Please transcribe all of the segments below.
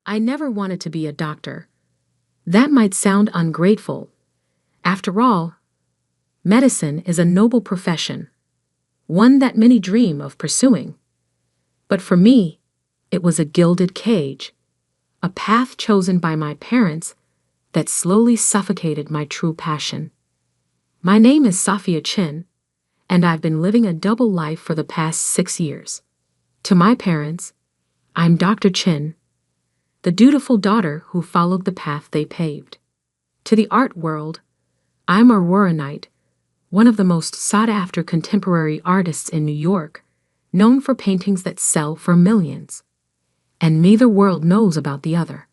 I never wanted to be a doctor. That might sound ungrateful. After all, medicine is a noble profession, one that many dream of pursuing. But for me, it was a gilded cage, a path chosen by my parents that slowly suffocated my true passion. My name is Sophia Chin, and I've been living a double life for the past 6 years. To my parents, I'm Dr. Chin, the dutiful daughter who followed the path they paved. To the art world, I'm a Roranite, one of the most sought-after contemporary artists in New York, known for paintings that sell for millions. And neither world knows about the other.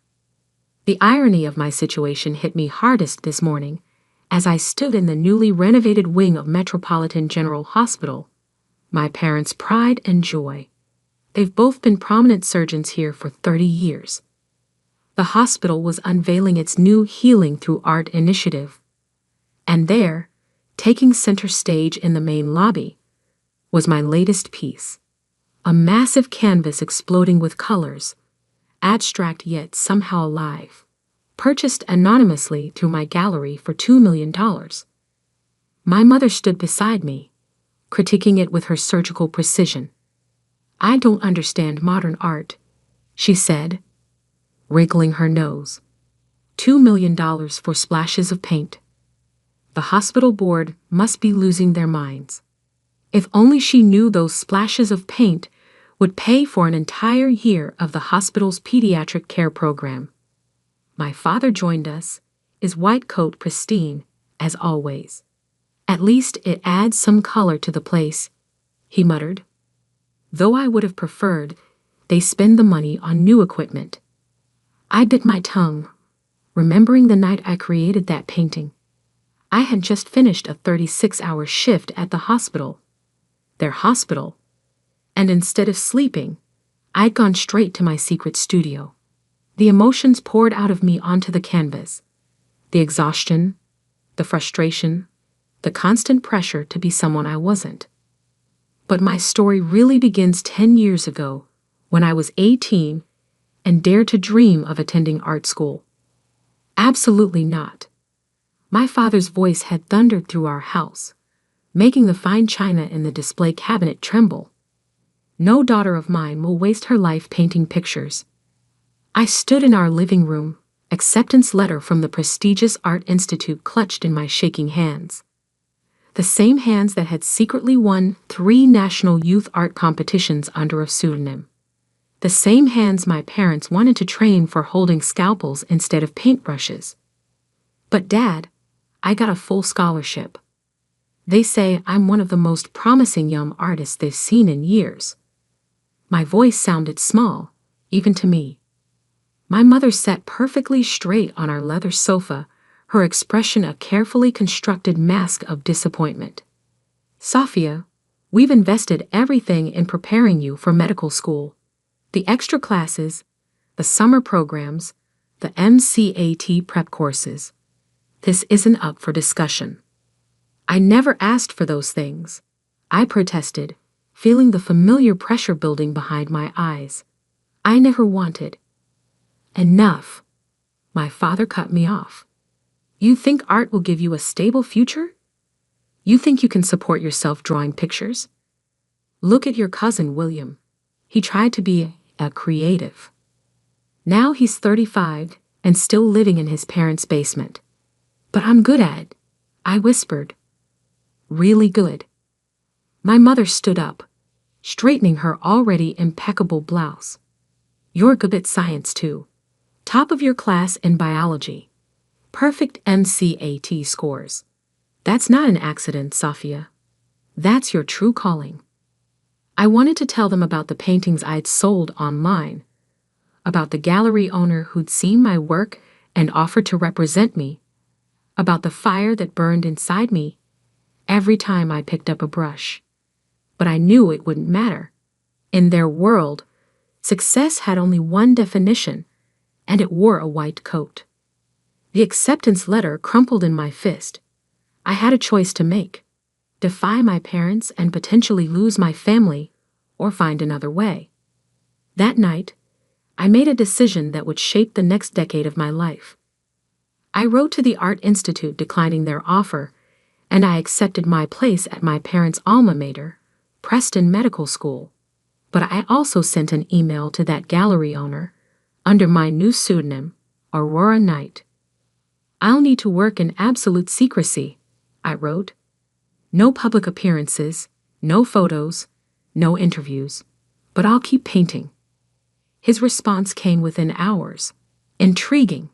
The irony of my situation hit me hardest this morning as I stood in the newly renovated wing of Metropolitan General Hospital, my parents' pride and joy. They've both been prominent surgeons here for 30 years. The hospital was unveiling its new Healing Through Art initiative. And there, taking center stage in the main lobby, was my latest piece. A massive canvas exploding with colors, abstract yet somehow alive, purchased anonymously through my gallery for $2 million. My mother stood beside me, critiquing it with her surgical precision. "I don't understand modern art," she said, wrinkling her nose. $2 million for splashes of paint. The hospital board must be losing their minds. If only she knew those splashes of paint would pay for an entire year of the hospital's pediatric care program. My father joined us, his white coat pristine, as always. "At least it adds some color to the place," he muttered. Though I would have preferred they spend the money on new equipment. I bit my tongue, remembering the night I created that painting. I had just finished a 36-hour shift at the hospital, their hospital, and instead of sleeping, I'd gone straight to my secret studio. The emotions poured out of me onto the canvas. The exhaustion, the frustration, the constant pressure to be someone I wasn't. But my story really begins 10 years ago, when I was 18 and dared to dream of attending art school. Absolutely not. My father's voice had thundered through our house, making the fine china in the display cabinet tremble. "No daughter of mine will waste her life painting pictures." I stood in our living room, acceptance letter from the prestigious Art Institute clutched in my shaking hands. The same hands that had secretly won 3 national youth art competitions under a pseudonym. The same hands my parents wanted to train for holding scalpels instead of paintbrushes. But Dad, I got a full scholarship. They say I'm one of the most promising young artists they've seen in years. My voice sounded small, even to me. My mother sat perfectly straight on our leather sofa, her expression a carefully constructed mask of disappointment. "Sophia, we've invested everything in preparing you for medical school. The extra classes, the summer programs, the MCAT prep courses. This isn't up for discussion." I never asked for those things, I protested, feeling the familiar pressure building behind my eyes. I never wanted. "Enough," my father cut me off. "You think art will give you a stable future? You think you can support yourself drawing pictures? Look at your cousin William. He tried to be a creative. Now he's 35 and still living in his parents' basement. But I'm good at it," I whispered. "Really good." My mother stood up, straightening her already impeccable blouse. "You're good at science too. Top of your class in biology. Perfect MCAT scores. That's not an accident, Sophia. That's your true calling." I wanted to tell them about the paintings I'd sold online, about the gallery owner who'd seen my work and offered to represent me, about the fire that burned inside me every time I picked up a brush. But I knew it wouldn't matter. In their world, success had only one definition, and it wore a white coat. The acceptance letter crumpled in my fist. I had a choice to make: defy my parents and potentially lose my family, or find another way. That night, I made a decision that would shape the next decade of my life. I wrote to the Art Institute declining their offer, and I accepted my place at my parents' alma mater, Preston Medical School. But I also sent an email to that gallery owner, under my new pseudonym, Aurora Knight. "I'll need to work in absolute secrecy," I wrote. "No public appearances, no photos, no interviews, but I'll keep painting." His response came within hours. "Intriguing.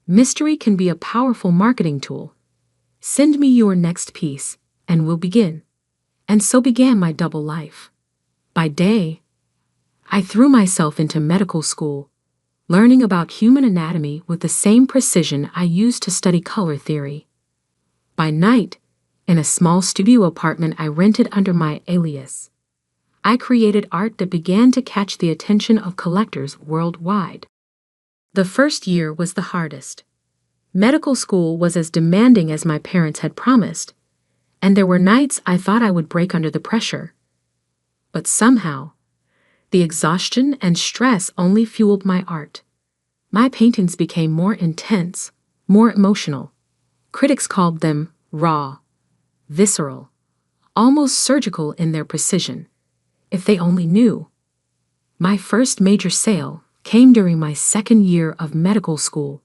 Mystery can be a powerful marketing tool. Send me your next piece, and we'll begin." And so began my double life. By day, I threw myself into medical school, learning about human anatomy with the same precision I used to study color theory. By night, in a small studio apartment I rented under my alias, I created art that began to catch the attention of collectors worldwide. The first year was the hardest. Medical school was as demanding as my parents had promised, and there were nights I thought I would break under the pressure. But somehow, the exhaustion and stress only fueled my art. My paintings became more intense, more emotional. Critics called them raw, visceral, almost surgical in their precision. If they only knew. My first major sale came during my second year of medical school,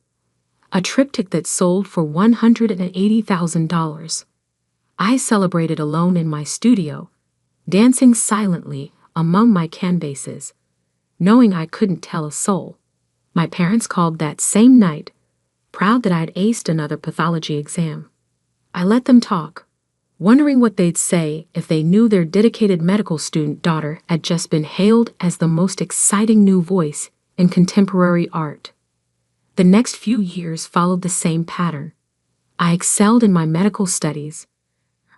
a triptych that sold for $180,000. I celebrated alone in my studio, dancing silently among my canvases, knowing I couldn't tell a soul. My parents called that same night, proud that I'd aced another pathology exam. I let them talk, wondering what they'd say if they knew their dedicated medical student daughter had just been hailed as the most exciting new voice in contemporary art. The next few years followed the same pattern. I excelled in my medical studies,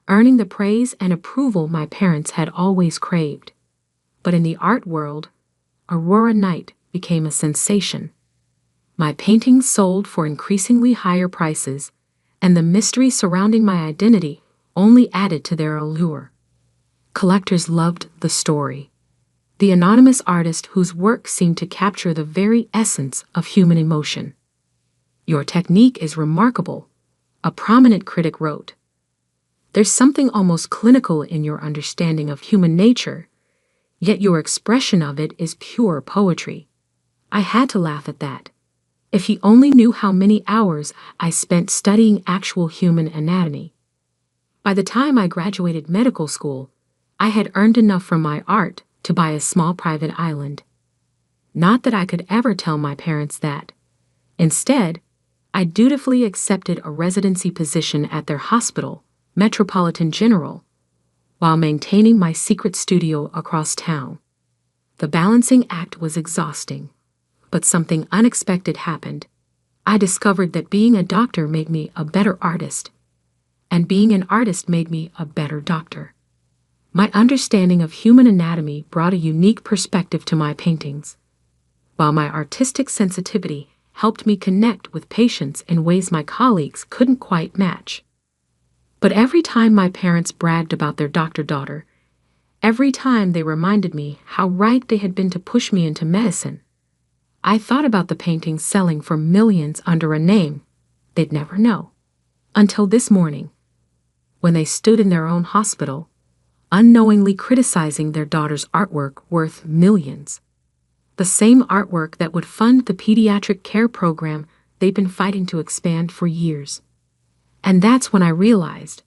earning the praise and approval my parents had always craved. But in the art world, Aurora Knight became a sensation. My paintings sold for increasingly higher prices, and the mystery surrounding my identity only added to their allure. Collectors loved the story. The anonymous artist whose work seemed to capture the very essence of human emotion. "Your technique is remarkable," a prominent critic wrote. "There's something almost clinical in your understanding of human nature, yet your expression of it is pure poetry." I had to laugh at that. If he only knew how many hours I spent studying actual human anatomy. By the time I graduated medical school, I had earned enough from my art to buy a small private island. Not that I could ever tell my parents that. Instead, I dutifully accepted a residency position at their hospital, Metropolitan General, while maintaining my secret studio across town. The balancing act was exhausting, but something unexpected happened. I discovered that being a doctor made me a better artist, and being an artist made me a better doctor. My understanding of human anatomy brought a unique perspective to my paintings, while my artistic sensitivity helped me connect with patients in ways my colleagues couldn't quite match. But every time my parents bragged about their doctor daughter, every time they reminded me how right they had been to push me into medicine, I thought about the paintings selling for millions under a name they'd never know. Until this morning, when they stood in their own hospital, unknowingly criticizing their daughter's artwork worth millions. The same artwork that would fund the pediatric care program they've been fighting to expand for years. And that's when I realized,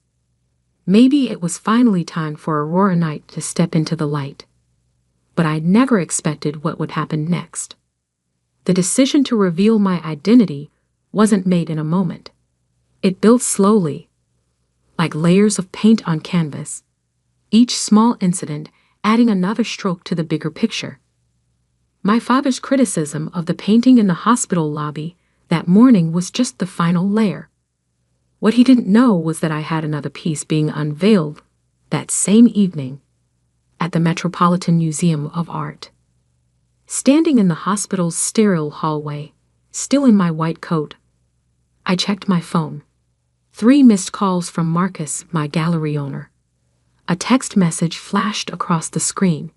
maybe it was finally time for Aurora Knight to step into the light. But I'd never expected what would happen next. The decision to reveal my identity wasn't made in a moment. It built slowly, like layers of paint on canvas, each small incident adding another stroke to the bigger picture. My father's criticism of the painting in the hospital lobby that morning was just the final layer. What he didn't know was that I had another piece being unveiled that same evening at the Metropolitan Museum of Art. Standing in the hospital's sterile hallway, still in my white coat, I checked my phone. 3 missed calls from Marcus, my gallery owner. A text message flashed across the screen.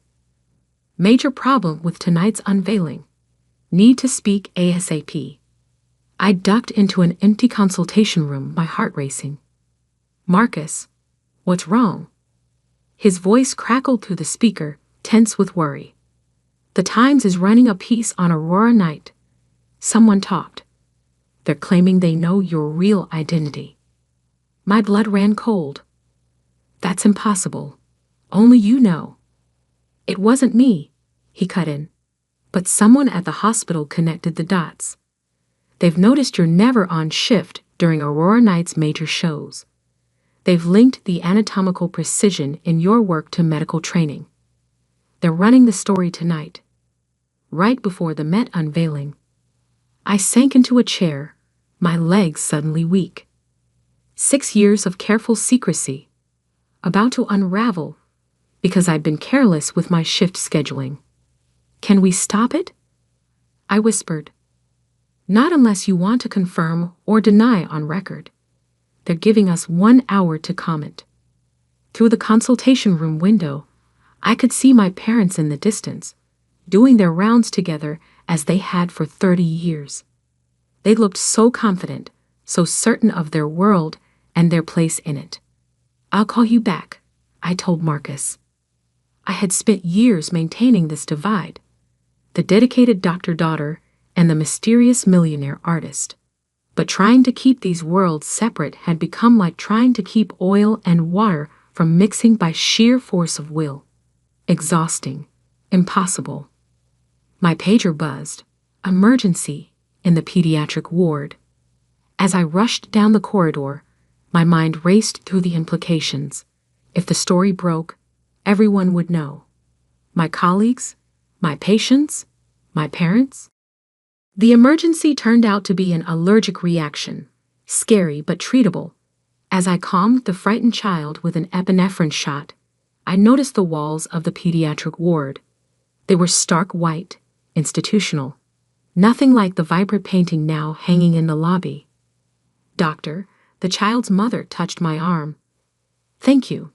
"Major problem with tonight's unveiling. Need to speak ASAP. I ducked into an empty consultation room, my heart racing. Marcus, what's wrong? His voice crackled through the speaker, tense with worry. The Times is running a piece on Aurora Night. Someone talked. They're claiming they know your real identity. My blood ran cold. That's impossible. Only you know. It wasn't me, he cut in. But someone at the hospital connected the dots. They've noticed you're never on shift during Aurora Night's major shows. They've linked the anatomical precision in your work to medical training. They're running the story tonight. Right before the Met unveiling. I sank into a chair, my legs suddenly weak. 6 years of careful secrecy, about to unravel because I'd been careless with my shift scheduling. Can we stop it? I whispered. Not unless you want to confirm or deny on record. They're giving us 1 hour to comment. Through the consultation room window, I could see my parents in the distance, doing their rounds together as they had for 30 years. They looked so confident, so certain of their world and their place in it. I'll call you back, I told Marcus. I had spent years maintaining this divide. The dedicated doctor-daughter and the mysterious millionaire artist. But trying to keep these worlds separate had become like trying to keep oil and water from mixing by sheer force of will. Exhausting. Impossible. My pager buzzed. Emergency in the pediatric ward. As I rushed down the corridor, my mind raced through the implications. If the story broke, everyone would know. My colleagues, my patients, my parents. The emergency turned out to be an allergic reaction, scary but treatable. As I calmed the frightened child with an epinephrine shot, I noticed the walls of the pediatric ward. They were stark white, institutional. Nothing like the vibrant painting now hanging in the lobby. Doctor, the child's mother touched my arm. Thank you.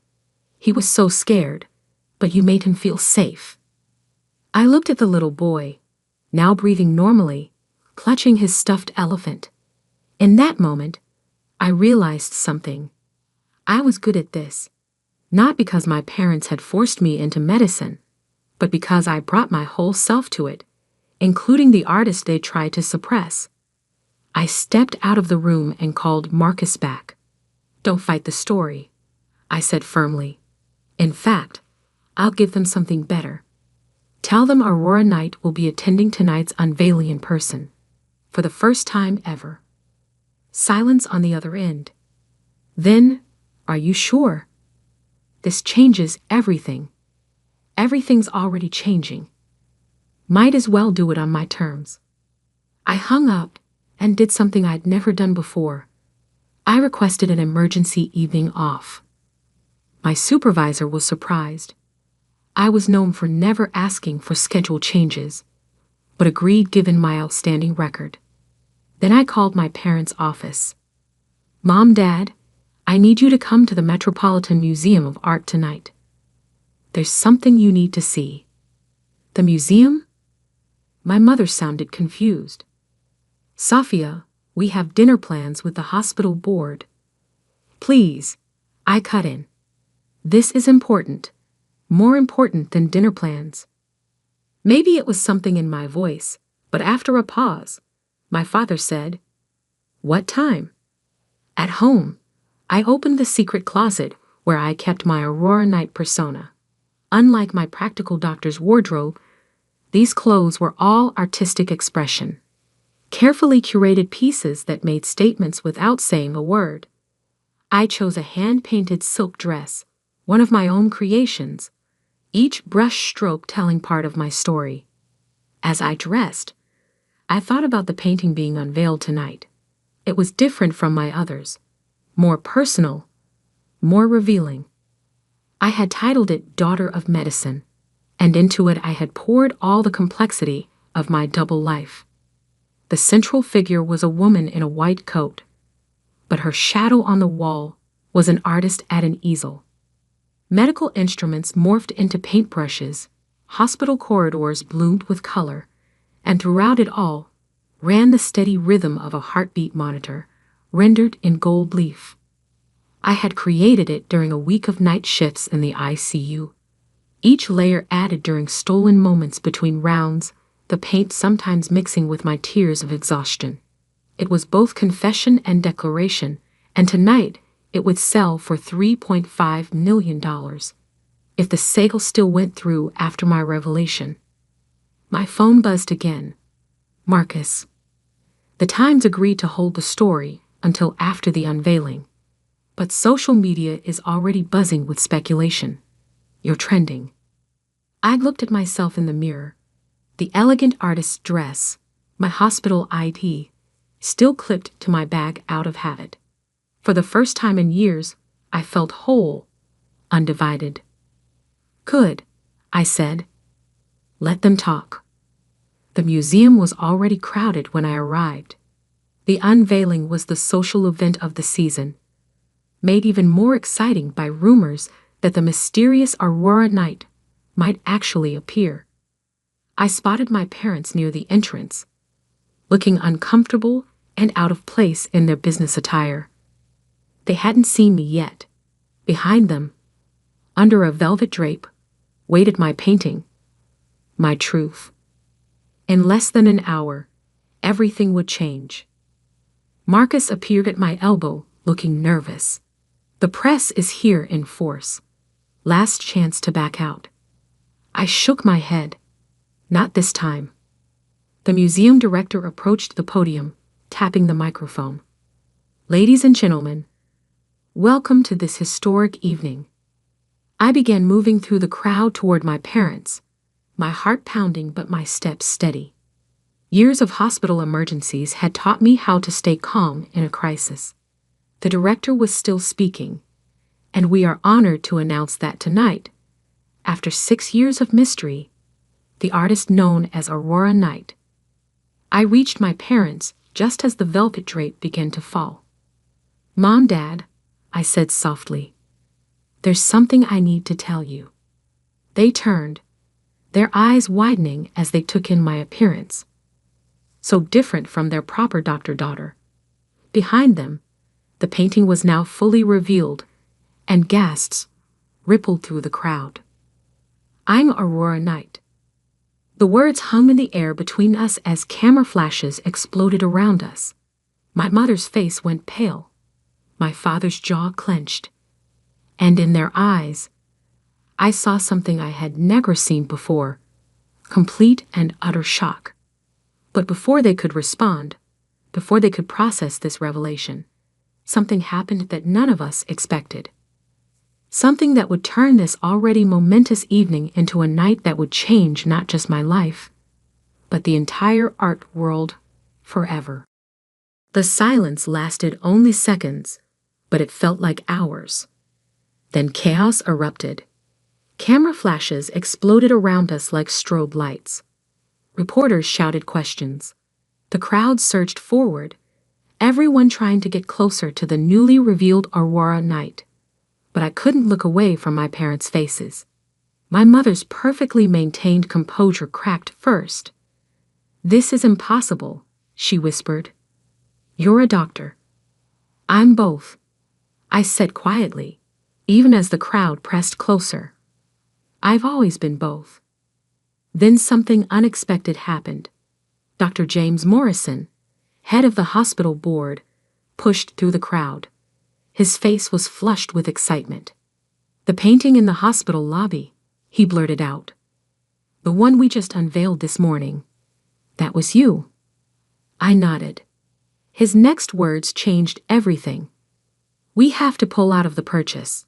He was so scared, but you made him feel safe. I looked at the little boy, now breathing normally, clutching his stuffed elephant. In that moment, I realized something. I was good at this, not because my parents had forced me into medicine, but because I brought my whole self to it, including the artist they tried to suppress. I stepped out of the room and called Marcus back. Don't fight the story, I said firmly. In fact, I'll give them something better. Tell them Aurora Night will be attending tonight's unveiling in person, for the first time ever. Silence on the other end. Then, are you sure? This changes everything. Everything's already changing. Might as well do it on my terms. I hung up and did something I'd never done before. I requested an emergency evening off. My supervisor was surprised. I was known for never asking for schedule changes, but agreed given my outstanding record. Then I called my parents' office. Mom, Dad, I need you to come to the Metropolitan Museum of Art tonight. There's something you need to see. The museum? My mother sounded confused. Sophia, we have dinner plans with the hospital board. Please, I cut in. This is important. More important than dinner plans. Maybe it was something in my voice, but after a pause, my father said, What time? At home. I opened the secret closet where I kept my Aurora Night persona. Unlike my practical doctor's wardrobe, these clothes were all artistic expression. Carefully curated pieces that made statements without saying a word. I chose a hand-painted silk dress, one of my own creations, each brush stroke telling part of my story. As I dressed, I thought about the painting being unveiled tonight. It was different from my others, more personal, more revealing. I had titled it Daughter of Medicine, and into it I had poured all the complexity of my double life. The central figure was a woman in a white coat, but her shadow on the wall was an artist at an easel. Medical instruments morphed into paintbrushes, hospital corridors bloomed with color, And throughout it all, ran the steady rhythm of a heartbeat monitor, rendered in gold leaf. I had created it during a week of night shifts in the ICU. Each layer added during stolen moments between rounds, the paint sometimes mixing with my tears of exhaustion. It was both confession and declaration, and tonight it would sell for $3.5 million. If the sale still went through after my revelation. My phone buzzed again. Marcus. The Times agreed to hold the story until after the unveiling. But social media is already buzzing with speculation. You're trending. I looked at myself in the mirror. The elegant artist's dress, my hospital ID, still clipped to my bag out of habit. For the first time in years, I felt whole, undivided. Good, I said. Let them talk. The museum was already crowded when I arrived. The unveiling was the social event of the season, made even more exciting by rumors that the mysterious Aurora Knight might actually appear. I spotted my parents near the entrance, looking uncomfortable and out of place in their business attire. They hadn't seen me yet. Behind them, under a velvet drape, waited my painting, my truth. In less than an hour, everything would change. Marcus appeared at my elbow, looking nervous. The press is here in force. Last chance to back out. I shook my head. Not this time. The museum director approached the podium, tapping the microphone. Ladies and gentlemen, welcome to this historic evening. I began moving through the crowd toward my parents, my heart pounding but my steps steady. Years of hospital emergencies had taught me how to stay calm in a crisis. The director was still speaking, and we are honored to announce that tonight, after 6 years of mystery, the artist known as Aurora Knight. I reached my parents just as the velvet drape began to fall. Mom, Dad, I said softly, there's something I need to tell you. They turned, their eyes widening as they took in my appearance. So different from their proper doctor-daughter. Behind them, the painting was now fully revealed, and gasps rippled through the crowd. I'm Aurora Knight. The words hung in the air between us as camera flashes exploded around us. My mother's face went pale. My father's jaw clenched. And in their eyes, I saw something I had never seen before, complete and utter shock. But before they could respond, before they could process this revelation, something happened that none of us expected. Something that would turn this already momentous evening into a night that would change not just my life, but the entire art world forever. The silence lasted only seconds, but it felt like hours. Then chaos erupted. Camera flashes exploded around us like strobe lights. Reporters shouted questions. The crowd surged forward, everyone trying to get closer to the newly revealed Aurora Knight. But I couldn't look away from my parents' faces. My mother's perfectly maintained composure cracked first. This is impossible, she whispered. You're a doctor. I'm both, I said quietly, even as the crowd pressed closer. I've always been both. Then something unexpected happened. Dr. James Morrison, head of the hospital board, pushed through the crowd. His face was flushed with excitement. The painting in the hospital lobby, he blurted out. The one we just unveiled this morning. That was you. I nodded. His next words changed everything. We have to pull out of the purchase.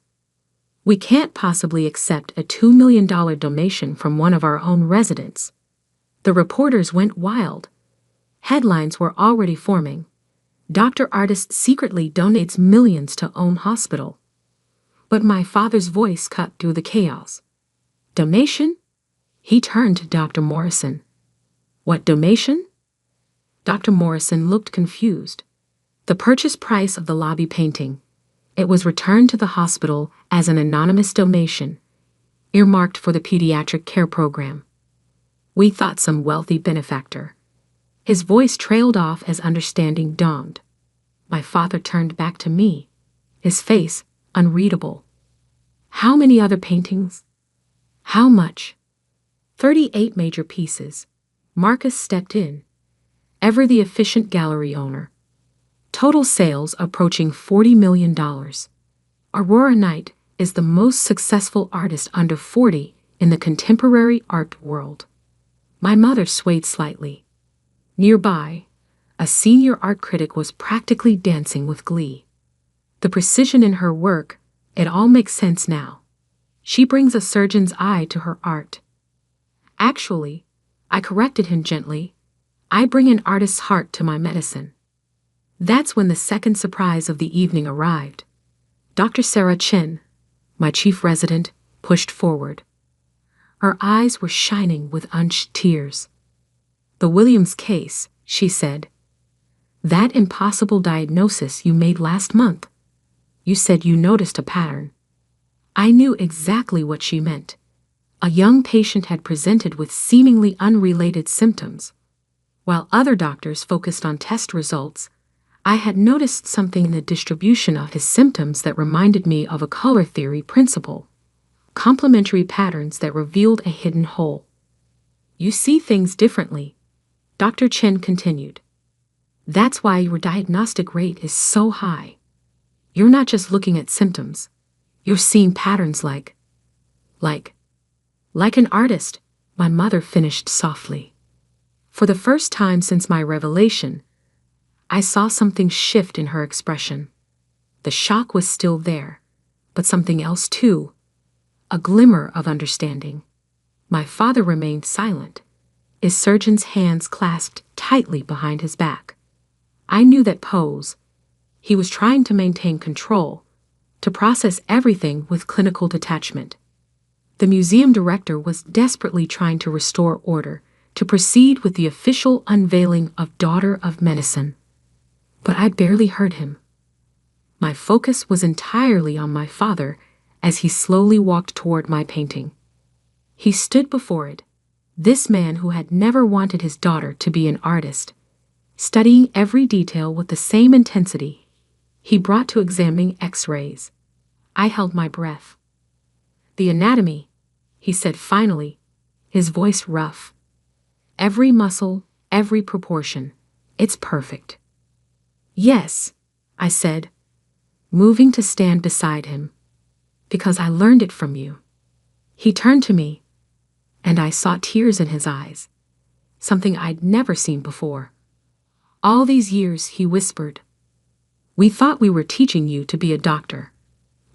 We can't possibly accept a $2 million donation from one of our own residents. The reporters went wild. Headlines were already forming. Dr. Artist secretly donates millions to own hospital. But my father's voice cut through the chaos. Donation? He turned to Dr. Morrison. What donation? Dr. Morrison looked confused. The purchase price of the lobby painting. It was returned to the hospital as an anonymous donation, earmarked for the pediatric care program. We thought some wealthy benefactor. His voice trailed off as understanding dawned. My father turned back to me, his face unreadable. How many other paintings? How much? 38 major pieces. Marcus stepped in, ever the efficient gallery owner. Total sales approaching $40 million. Aurora Knight is the most successful artist under 40 in the contemporary art world. My mother swayed slightly. Nearby, a senior art critic was practically dancing with glee. The precision in her work, it all makes sense now. She brings a surgeon's eye to her art. Actually, I corrected him gently, I bring an artist's heart to my medicine. That's when the second surprise of the evening arrived. Dr. Sarah Chen, my chief resident, pushed forward. Her eyes were shining with unshed tears. The Williams case, she said. That impossible diagnosis you made last month. You said you noticed a pattern. I knew exactly what she meant. A young patient had presented with seemingly unrelated symptoms. While other doctors focused on test results, I had noticed something in the distribution of his symptoms that reminded me of a color theory principle. Complementary patterns that revealed a hidden hole. You see things differently, Dr. Chen continued. That's why your diagnostic rate is so high. You're not just looking at symptoms. You're seeing patterns like an artist, my mother finished softly. For the first time since my revelation, I saw something shift in her expression. The shock was still there, but something else too. A glimmer of understanding. My father remained silent, his surgeon's hands clasped tightly behind his back. I knew that pose. He was trying to maintain control, to process everything with clinical detachment. The museum director was desperately trying to restore order, to proceed with the official unveiling of Daughter of Medicine. But I barely heard him. My focus was entirely on my father as he slowly walked toward my painting. He stood before it, this man who had never wanted his daughter to be an artist, studying every detail with the same intensity he brought to examining X-rays. I held my breath. The anatomy, he said finally, his voice rough. Every muscle, every proportion, it's perfect. Yes, I said, moving to stand beside him. Because I learned it from you. He turned to me, and I saw tears in his eyes, something I'd never seen before. All these years, he whispered, we thought we were teaching you to be a doctor,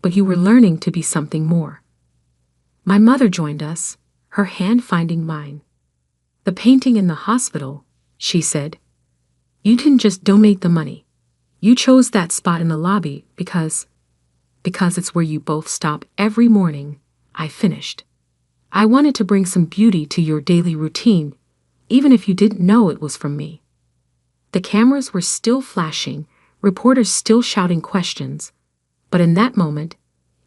but you were learning to be something more. My mother joined us, her hand finding mine. The painting in the hospital, she said. You didn't just donate the money. You chose that spot in the lobby because it's where you both stop every morning, I finished. I wanted to bring some beauty to your daily routine, even if you didn't know it was from me. The cameras were still flashing, reporters still shouting questions, but in that moment,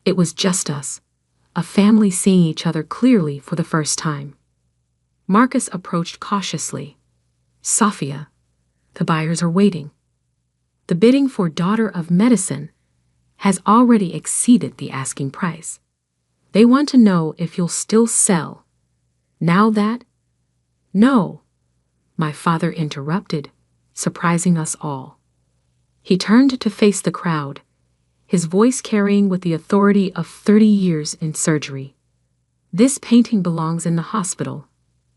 it was just us, a family seeing each other clearly for the first time. Marcus approached cautiously. Sophia, the buyers are waiting. The bidding for Daughter of Medicine has already exceeded the asking price. They want to know if you'll still sell. Now that? No, my father interrupted, surprising us all. He turned to face the crowd, his voice carrying with the authority of 30 years in surgery. This painting belongs in the hospital,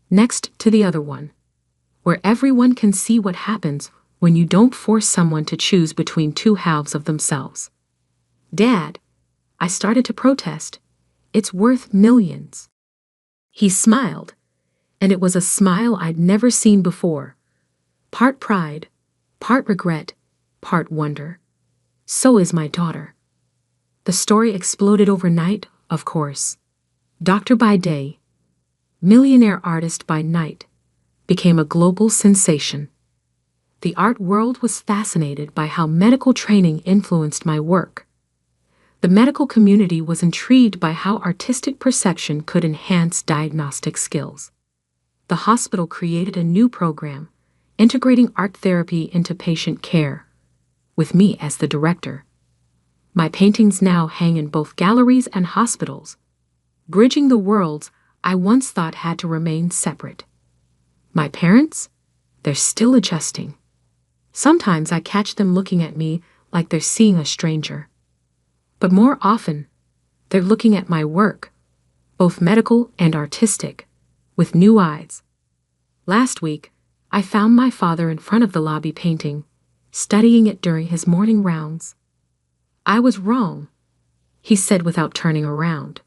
next to the other one, where everyone can see what happens when you don't force someone to choose between two halves of themselves. Dad, I started to protest. It's worth millions. He smiled, and it was a smile I'd never seen before. Part pride, part regret, part wonder. So is my daughter. The story exploded overnight, of course. Doctor by day, millionaire artist by night, became a global sensation. The art world was fascinated by how medical training influenced my work. The medical community was intrigued by how artistic perception could enhance diagnostic skills. the hospital created a new program, integrating art therapy into patient care, with me as the director. My paintings now hang in both galleries and hospitals, bridging the worlds I once thought had to remain separate. My parents? They're still adjusting. Sometimes I catch them looking at me like they're seeing a stranger. But more often, they're looking at my work, both medical and artistic, with new eyes. Last week, I found my father in front of the lobby painting, studying it during his morning rounds. "I was wrong," he said without turning around.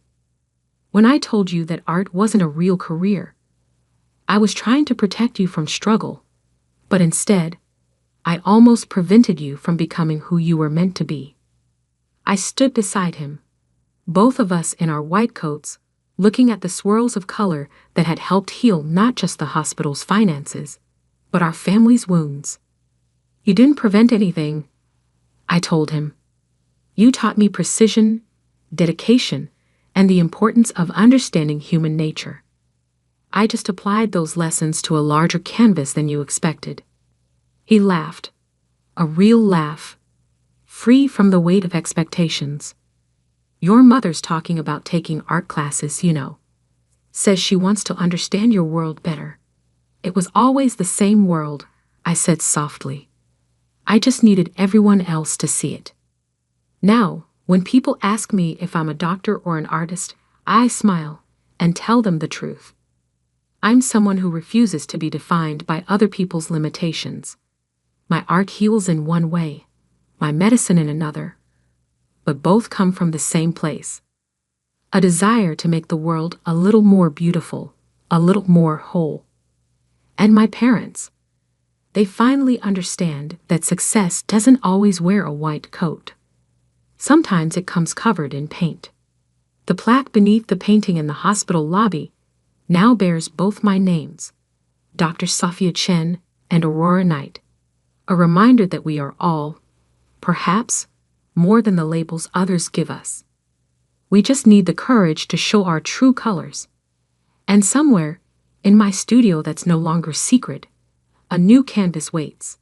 "When I told you that art wasn't a real career, I was trying to protect you from struggle, but instead, I almost prevented you from becoming who you were meant to be." I stood beside him, both of us in our white coats, looking at the swirls of color that had helped heal not just the hospital's finances, but our family's wounds. "You didn't prevent anything," I told him. "You taught me precision, dedication, and the importance of understanding human nature. I just applied those lessons to a larger canvas than you expected." He laughed, a real laugh, free from the weight of expectations. "Your mother's talking about taking art classes, you know. Says she wants to understand your world better." "It was always the same world," I said softly. "I just needed everyone else to see it." Now, when people ask me if I'm a doctor or an artist, I smile and tell them the truth. I'm someone who refuses to be defined by other people's limitations. My art heals in one way, my medicine in another, but both come from the same place. A desire to make the world a little more beautiful, a little more whole. And my parents, they finally understand that success doesn't always wear a white coat. Sometimes it comes covered in paint. The plaque beneath the painting in the hospital lobby now bears both my names, Dr. Sophia Chen and Aurora Knight, a reminder that we are all, perhaps, more than the labels others give us. We just need the courage to show our true colors. And somewhere, in my studio that's no longer secret, a new canvas waits.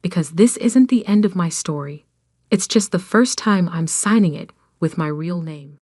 Because this isn't the end of my story. It's just the first time I'm signing it with my real name.